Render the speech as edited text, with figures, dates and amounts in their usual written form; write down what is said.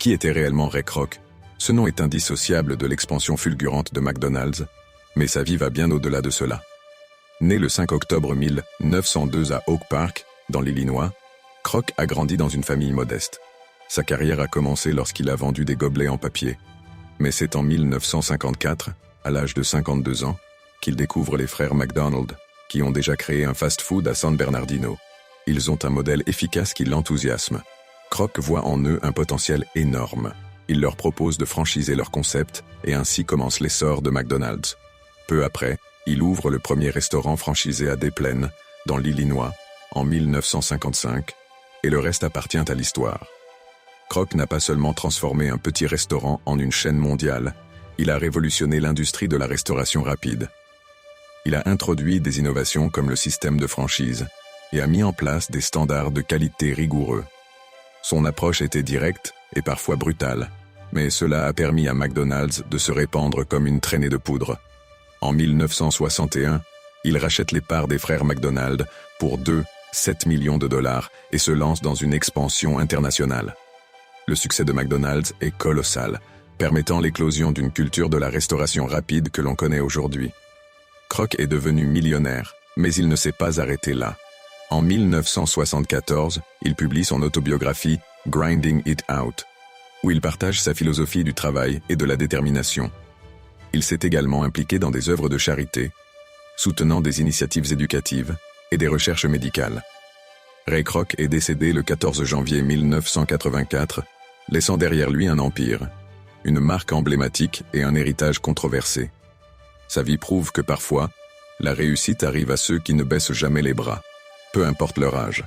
Qui était réellement Ray Kroc? Ce nom est indissociable de l'expansion fulgurante de McDonald's, mais sa vie va bien au-delà de cela. Né le 5 octobre 1902 à Oak Park, dans l'Illinois, Kroc a grandi dans une famille modeste. Sa carrière a commencé lorsqu'il a vendu des gobelets en papier. Mais c'est en 1954, à l'âge de 52 ans, qu'il découvre les frères McDonald, qui ont déjà créé un fast-food à San Bernardino. Ils ont un modèle efficace qui l'enthousiasme. Kroc voit en eux un potentiel énorme. Il leur propose de franchiser leur concept et ainsi commence l'essor de McDonald's. Peu après, il ouvre le premier restaurant franchisé à Des Plaines, dans l'Illinois, en 1955, et le reste appartient à l'histoire. Kroc n'a pas seulement transformé un petit restaurant en une chaîne mondiale, il a révolutionné l'industrie de la restauration rapide. Il a introduit des innovations comme le système de franchise et a mis en place des standards de qualité rigoureux. Son approche était directe et parfois brutale, mais cela a permis à McDonald's de se répandre comme une traînée de poudre. En 1961, il rachète les parts des frères McDonald pour 7 millions de dollars et se lance dans une expansion internationale. Le succès de McDonald's est colossal, permettant l'éclosion d'une culture de la restauration rapide que l'on connaît aujourd'hui. Kroc est devenu millionnaire, mais il ne s'est pas arrêté là. En 1974, il publie son autobiographie « Grinding It Out », où il partage sa philosophie du travail et de la détermination. Il s'est également impliqué dans des œuvres de charité, soutenant des initiatives éducatives et des recherches médicales. Ray Kroc est décédé le 14 janvier 1984, laissant derrière lui un empire, une marque emblématique et un héritage controversé. Sa vie prouve que parfois, la réussite arrive à ceux qui ne baissent jamais les bras, peu importe leur âge.